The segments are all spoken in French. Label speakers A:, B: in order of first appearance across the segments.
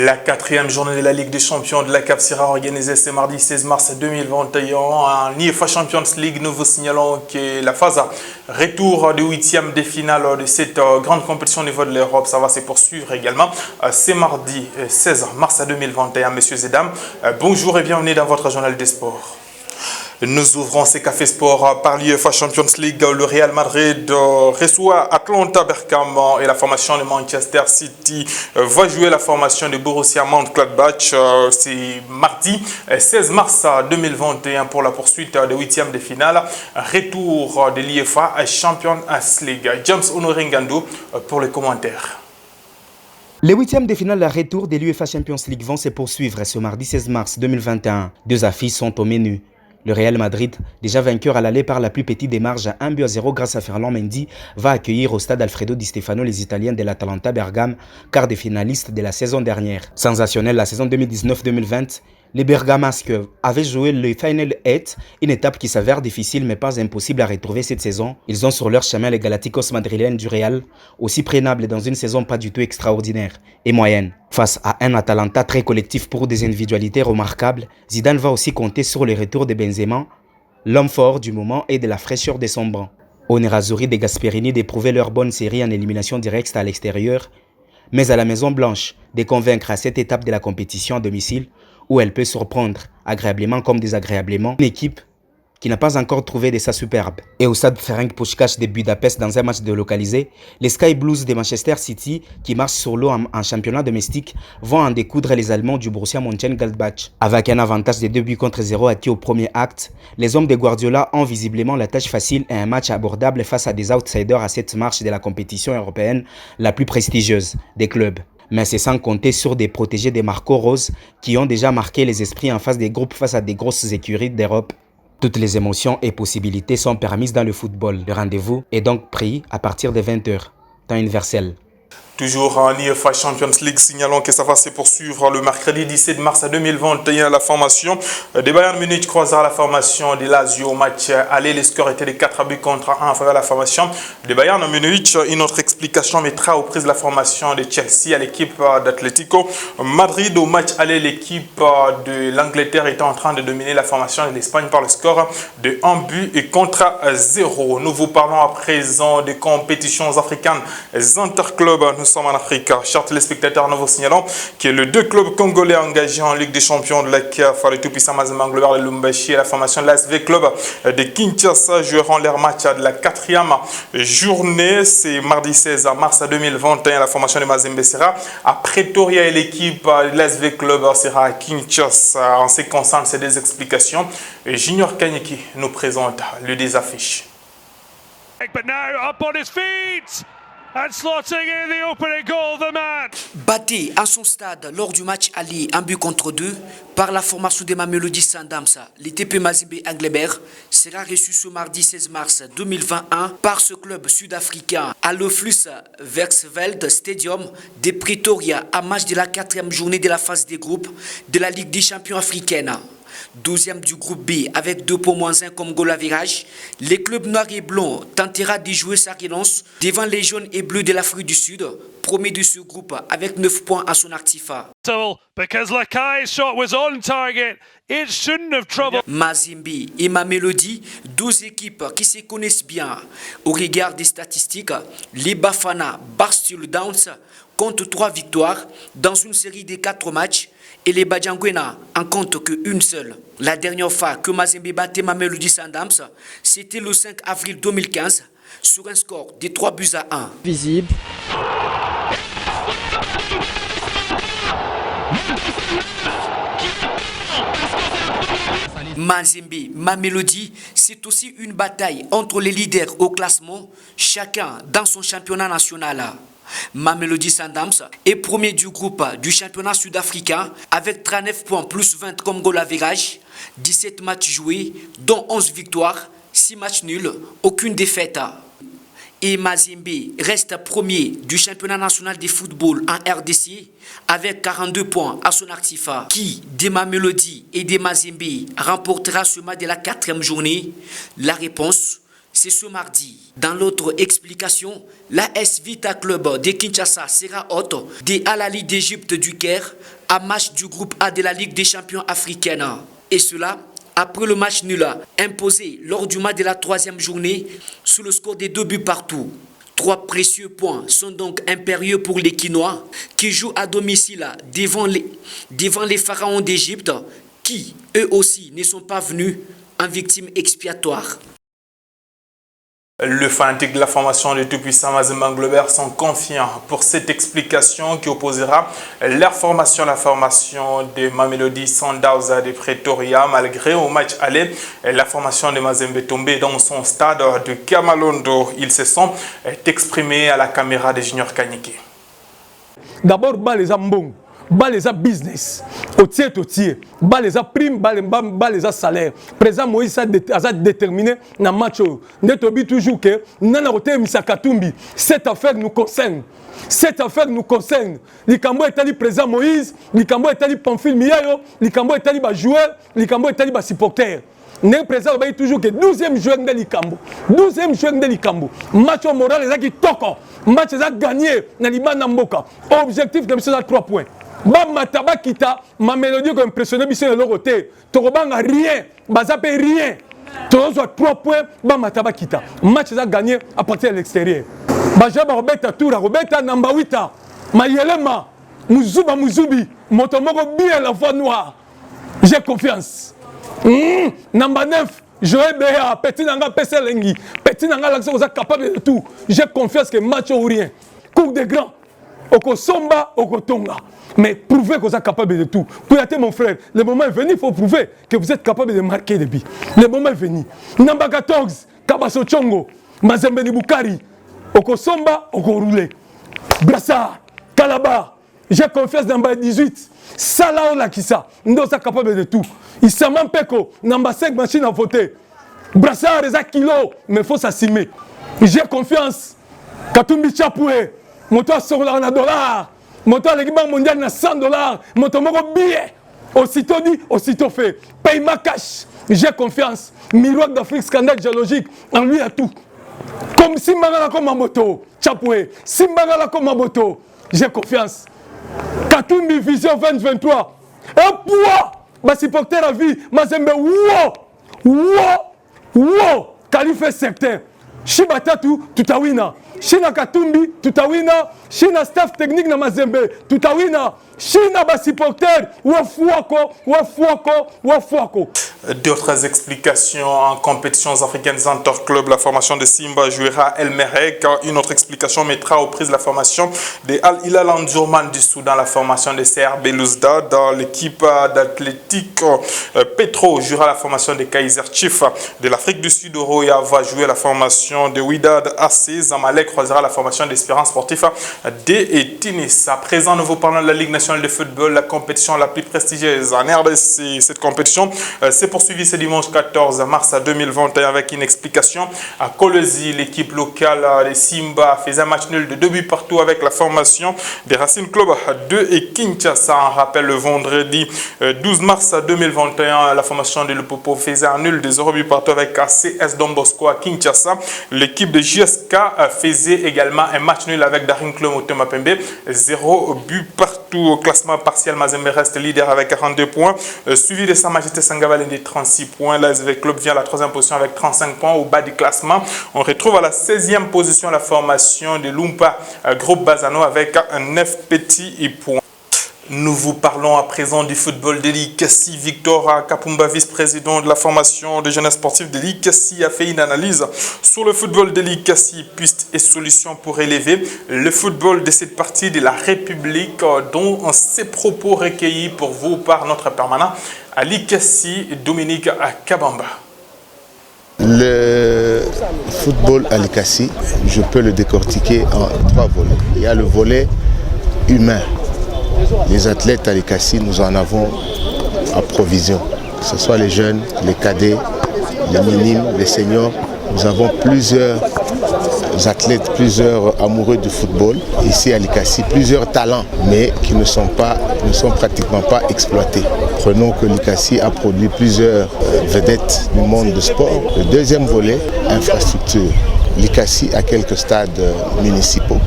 A: La quatrième journée de la Ligue des Champions de la CAF sera organisée ce mardi 16 mars 2021 en UEFA Champions League. Nous vous signalons que la phase retour du huitième de finale de cette grande compétition au niveau de l'Europe, ça va se poursuivre également ce mardi 16 mars 2021. Messieurs et dames, bonjour et bienvenue dans votre journal des sports. Nous ouvrons ces cafés sport par l'UEFA Champions League. Le Real Madrid reçoit Atalanta Bergame et la formation de Manchester City va jouer la formation de Borussia Mönchengladbach. C'est mardi 16 mars 2021 pour la poursuite des huitièmes de finale. Retour de l'UEFA Champions League. James Honoré Ngandou pour les commentaires.
B: Les huitièmes de finale, retour de l'UEFA Champions League vont se poursuivre ce mardi 16 mars 2021. Deux affiches sont au menu. Le Real Madrid, déjà vainqueur à l'aller par la plus petite des marges, 1-0 grâce à Ferland Mendy, va accueillir au stade Alfredo Di Stefano les Italiens de l'Atalanta Bergame, quart des finalistes de la saison dernière. Sensationnel la saison 2019-2020, les Bergamasques avaient joué le Final 8, une étape qui s'avère difficile mais pas impossible à retrouver cette saison. Ils ont sur leur chemin les Galacticos madrilènes du Real, aussi prénables dans une saison pas du tout extraordinaire et moyenne. Face à un Atalanta très collectif pour des individualités remarquables, Zidane va aussi compter sur le retour de Benzema, l'homme fort du moment et de la fraîcheur de son banc. Au Nerazzurri de Gasperini d'éprouver leur bonne série en élimination directe à l'extérieur, mais à la Maison Blanche de convaincre à cette étape de la compétition à domicile où elle peut surprendre agréablement comme désagréablement une équipe qui n'a pas encore trouvé de sa superbe. Et au stade Ferenc Puskás de Budapest dans un match délocalisé, les Sky Blues de Manchester City, qui marchent sur l'eau en championnat domestique, vont en découdre les Allemands du Borussia Mönchengladbach. Avec un avantage de 2-0 acquis au premier acte, les hommes de Guardiola ont visiblement la tâche facile et un match abordable face à des outsiders à cette marche de la compétition européenne la plus prestigieuse des clubs. Mais c'est sans compter sur des protégés des Marco Rose qui ont déjà marqué les esprits en face des groupes face à des grosses écuries d'Europe. Toutes les émotions et possibilités sont permises dans le football. Le rendez-vous est donc pris à partir de 20h, temps universel.
A: Toujours en UEFA Champions League, signalons que ça va se poursuivre le mercredi 17 mars 2021. La formation de Bayern Munich croisera la formation de Lazio au match aller. Le score était de 4-1 contre 1 en faveur de la formation de Bayern Munich. Une autre explication mettra aux prises la formation de Chelsea à l'équipe d'Atlético Madrid. Au match aller, l'équipe de l'Angleterre était en train de dominer la formation de l'Espagne par le score de 1-0. Nous vous parlons à présent des compétitions africaines interclubs. Nous sommes en Afrique. Chers téléspectateurs, nous vous signalons que les deux clubs congolais engagés en Ligue des Champions de la CAF, le tout-puissant Mazembe Global de Lumbashi et la formation de l'ASV Club de Kinshasa joueront leur match de la quatrième journée. C'est mardi 16 mars 2021. La formation de Mazembe sera à Pretoria et l'équipe de l'ASV Club sera à Kinshasa. En ce qui concerne ces deux explications, Junior Kanyeki nous présente le désaffiche.
C: But now up on his feet and slotting in the opening goal of the match.
D: Batté à son stade lors du match aller 1-2 par la formation de Mamelodi Sundowns, l'ITP Mazembe Anglebert sera reçu ce mardi 16 mars 2021 par ce club sud-africain à l'Oflus Versveld Stadium de Pretoria à match de la quatrième journée de la phase des groupes de la Ligue des champions africaine. 12e du groupe B avec 2 points moins 1 comme goal average, le club noir et blanc tentera de jouer sa relance devant les jaunes et bleus de l'Afrique du Sud, premier de ce groupe avec 9 points à son actif.
C: Because Lakai's shot was on target, it shouldn't have troubled.
D: Mazembe et Mamelodi, deux équipes qui se connaissent bien. Au regard des statistiques, les Bafana Barstool Downs comptent 3 victoires dans une série de 4 matchs et les Badjangwena en comptent qu'une seule. La dernière fois que Mazembe battait Mamelodi Sundowns, c'était le 5 avril 2015 sur un score de 3-1.
E: Visible.
D: Mazembe, Mamelodi, c'est aussi une bataille entre les leaders au classement, chacun dans son championnat national. Mamelodi Sundowns est premier du groupe du championnat sud-africain avec 39 points plus 20 comme goal average, 17 matchs joués, dont 11 victoires, 6 matchs nuls, aucune défaite. Et Mazembe reste premier du championnat national de football en RDC avec 42 points à son actif. Qui, des Mamelodi et des Mazembe, remportera ce match de la 4e journée? La réponse, c'est ce mardi. Dans l'autre explication, l'AS Vita Club de Kinshasa sera hôte des Al Ahly d'Égypte du Caire à match du groupe A de la Ligue des champions africaine. Et cela après le match nul imposé lors du match de la 3e journée sous le score des 2 buts partout. 3 précieux points sont donc impérieux pour les Quinois qui jouent à domicile devant les pharaons d'Égypte qui, eux aussi, ne sont pas venus en victime expiatoire.
A: Le fanatique de la formation du tout-puissant Mazembe Anglebert sont confiants pour cette explication qui opposera leur formation à la formation de Mamelodi Sundowns de Pretoria. Malgré au match aller, la formation de Mazembe est tombée dans son stade de Kamalondo. Ils se sont exprimés à la caméra de Junior Kanyike.
E: D'abord, les ambons. Bas les business, au tiers, bas les prime, bas les salaire. Président Moïse a déterminé dans le match. Nous avons toujours que nous avons Misakatumbi. Cette affaire nous concerne. Cette affaire nous concerne. Les Cambo est allé président Moïse, les Cambo est allé Pamphile Miayo, les Cambo est allé joueur, les Cambo est allé supporter. Nous président a toujours que 12e joueur de l'Ikambo. 12e joueur de l'Ikambo. Match au moral, les qui toko. Match les a gagné dans l'Iman Namboka. Objectif de mission à 3 points. Mataba kita ma mélodie qui impressionné biso le côté torobanga rien bazape rien tozo 3 points mataba kita match a gagné à partir de l'extérieur bajaba robeta tour robeta namba 8 mayelema muzubi motomoko bien la voix noire j'ai confiance namba 9 Joël Béa petit nanga pese lengi petit nanga l'action vous êtes capable de tout j'ai confiance que match ou rien coup de grand oko somba oko tonga. Mais prouvez que vous êtes capable de tout. Kouyaté, mon frère, le moment est venu, il faut prouver que vous êtes capable de marquer des buts. Le moment est venu. Namba 14, Kabaso Chongo, Mazembe Nibukari, Oko Somba, Oko Roulé. Brassard, Kalaba, j'ai confiance dans Namba 18. Salah Olakissa, nous sommes capables de tout. Issaman Peko, Namba 5 machines à voter. Brassard, Reza Kilo, mais il faut s'assumer. J'ai confiance. Katumbi Chapoué, Moto sur $1. Montant l'équipement mondial na $100, montant mon billet. Aussitôt dit, aussitôt fait. Paye-moi cash. J'ai confiance. Miroir d'Afrique, scandale géologique. En lui à tout. Comme si Magala comme ma moto. Chapoué. Si Magala comme ma moto. J'ai confiance. Katumbi Vision 2023. Un poids. Ma supporter à vie. Mazembe. Wow. Calife certain. Shibatatu, tutawina. China Katumbi, tutawina. China staff technique na Mazembe, tutawina. China ba supporter, wafuako.
A: D'autres explications en compétitions africaines interclubs, la formation de Simba jouera El Merreikh. Une autre explication mettra aux prises la formation de Al Hilal Omdurman du Soudan, la formation de CR Belouizdad. Dans l'équipe d'athlétique, Petro jouera la formation de Kaiser Chiefs. De l'Afrique du Sud, Roya va jouer la formation de Wydad AC. Zamalek croisera la formation d'Espérance Sportif de Tunis. À présent, nous vous parlons de la Ligue nationale de football, la compétition la plus prestigieuse en RDC. Cette compétition s'est poursuivie ce dimanche 14 mars 2021 avec une explication à Kolwezi. L'équipe locale de Simba faisait un match nul de 2 buts partout avec la formation des Racing Club 2 et Kinshasa. On rappelle le vendredi 12 mars 2021, la formation de Lupopo faisait un nul de 0 buts partout avec ACS Don Bosco à Kinshasa. L'équipe de JSK faisait également un match nul avec Daring Club Motema Pembe, 0 buts partout. Au classement partiel, Mazembe reste leader avec 42 points, suivi de Sa Majesté Sangabale de 36 points. L'ASV Club vient à la 3e position avec 35 points. Au bas du classement, on retrouve à la 16e position la formation de Lumpa Groupe Bazano avec 9 petits points. Nous vous parlons à présent du football de l'ICASI. Victor Kapumba, vice-président de la formation de jeunesse sportive de l'ICASI, a fait une analyse sur le football de l'ICASI, pistes et solutions pour élever le football de cette partie de la République, dont ces propos recueillis pour vous par notre permanent à l'ICASI, Dominique Kabamba.
F: Le football à l'ICASI, je peux le décortiquer en 3 volets. Il y a le volet humain. Les athlètes à l'ICASI, nous en avons à provision. Que ce soit les jeunes, les cadets, les minimes, les seniors. Nous avons plusieurs athlètes, plusieurs amoureux du football, ici à Likassi, plusieurs talents, mais qui ne sont pratiquement pas exploités. Prenons que Likassi a produit plusieurs vedettes du monde du sport. Le deuxième volet, infrastructure. Likassi a quelques stades municipaux,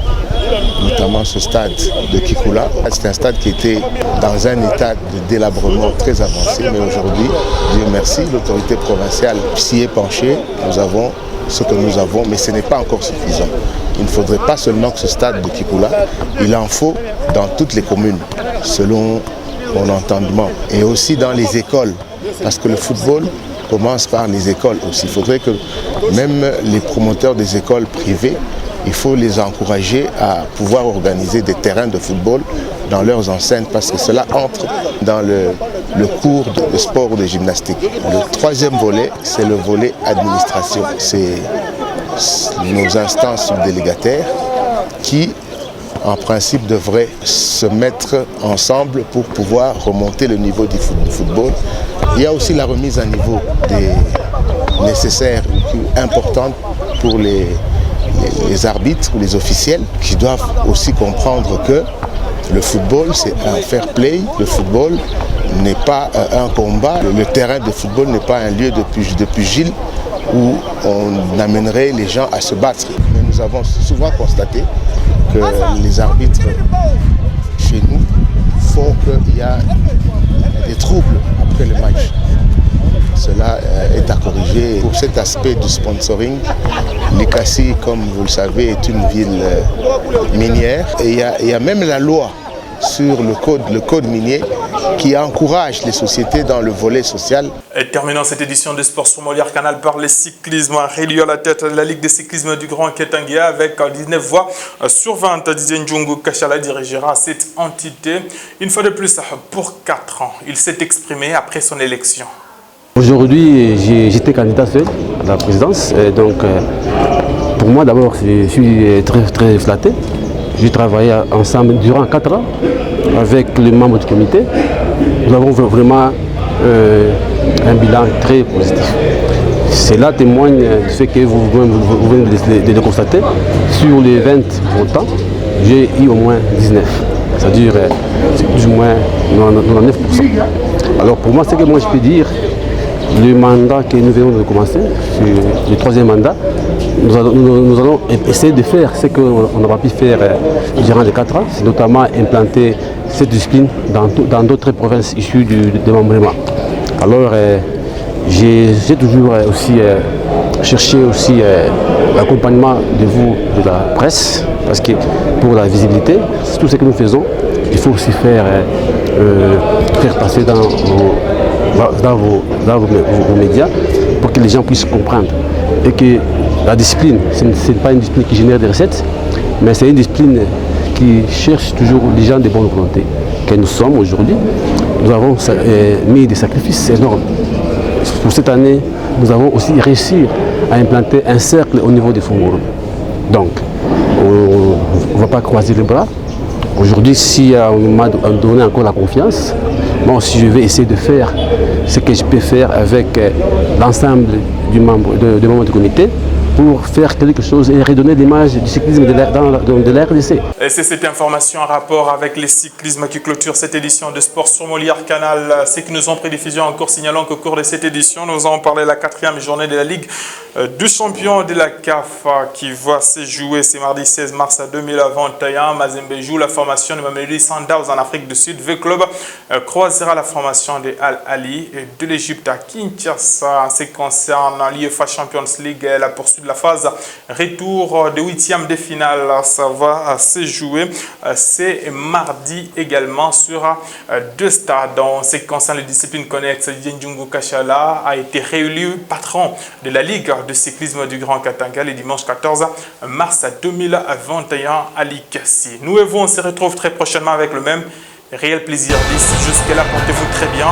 F: notamment ce stade de Kikula. C'est un stade qui était dans un état de délabrement très avancé, mais aujourd'hui, Dieu merci, l'autorité provinciale s'y est penchée. Nous avons ce que nous avons, mais ce n'est pas encore suffisant. Il ne faudrait pas seulement que ce stade de Kikula, il en faut dans toutes les communes, selon mon entendement, et aussi dans les écoles, parce que le football commence par les écoles aussi. Il faudrait que même les promoteurs des écoles privées, il faut les encourager à pouvoir organiser des terrains de football dans leurs enceintes parce que cela entre dans le cours de sport ou de gymnastique. Le troisième volet, c'est le volet administration. C'est nos instances subdélégataires qui, en principe, devraient se mettre ensemble pour pouvoir remonter le niveau du football. Il y a aussi la remise à niveau des nécessaires, importante pour les arbitres ou les officiels qui doivent aussi comprendre que le football, c'est un fair play. Le football n'est pas un combat. Le terrain de football n'est pas un lieu de pugile où on amènerait les gens à se battre. Mais nous avons souvent constaté que les arbitres chez nous font qu'il y a des troubles après le match. Cela est à corriger. Pour cet aspect du sponsoring, Likassi, comme vous le savez, est une ville minière. Et il y a même la loi sur le code minier qui encourage les sociétés dans le volet social.
A: Et terminons cette édition de Sport sur Molière Canal par le cyclisme. Rélieu à la tête de la Ligue de cyclisme du Grand Katanga avec 19 voix sur 20. Didier Ndjungu Kachala dirigera cette entité. Une fois de plus, pour 4 ans, il s'est exprimé après son élection.
G: Aujourd'hui, j'étais candidat seul à la présidence. Donc, pour moi, d'abord, je suis très flatté. J'ai travaillé ensemble durant 4 ans avec les membres du comité. Nous avons vraiment un bilan très positif. Cela témoigne du fait que vous venez de le constater. Sur les 20 votants, j'ai eu au moins 19. C'est-à-dire plus ou moins 99%. Alors pour moi, ce que moi je peux dire, le mandat que nous venons de commencer, le 3e mandat, nous allons essayer de faire ce qu'on n'a pas pu faire durant les 4 ans, c'est notamment implanter cette discipline dans d'autres provinces issues du démembrement. Alors j'ai toujours aussi cherché aussi l'accompagnement de vous, de la presse, parce que pour la visibilité, c'est tout ce que nous faisons, il faut aussi faire passer dans vos médias pour que les gens puissent comprendre et que la discipline, ce n'est pas une discipline qui génère des recettes, mais c'est une discipline qui cherche toujours les gens de bonne volonté. Que nous sommes aujourd'hui, nous avons mis des sacrifices énormes. Pour cette année, nous avons aussi réussi à implanter un cercle au niveau des Fongoro. Donc, on ne va pas croiser les bras. Aujourd'hui, si on m'a donné encore la confiance, moi aussi je vais essayer de faire ce que je peux faire avec l'ensemble des membres du comité pour faire quelque chose et redonner l'image du cyclisme de la RDC.
A: Et c'est cette information en rapport avec les cyclismes qui clôture cette édition de Sport sur Molière Canal. Ceux qui nous ont pris diffusion encore signalons qu'au cours de cette édition, nous avons parlé de la 4e journée de la Ligue du champion de la CAF qui va se jouer ce mardi 16 mars 2021. Mazembe joue la formation de Mamelodi Sundowns en Afrique du Sud. V Club croisera la formation de Al Ali de l'Égypte à Kinshasa. En ce qui concerne l'UEFA Champions League, la poursuite de la phase retour de 8e de finale, ça va se jouer c'est mardi également sur 2 stades. En ce qui concerne les disciplines connexes, Didier Ndjungu Kachala a été réélu patron de la Ligue de cyclisme du Grand Katanga le dimanche 14 mars 2021 à Likassi. Nous et vous, on se retrouve très prochainement avec le même réel plaisir. Jusque là, portez-vous très bien.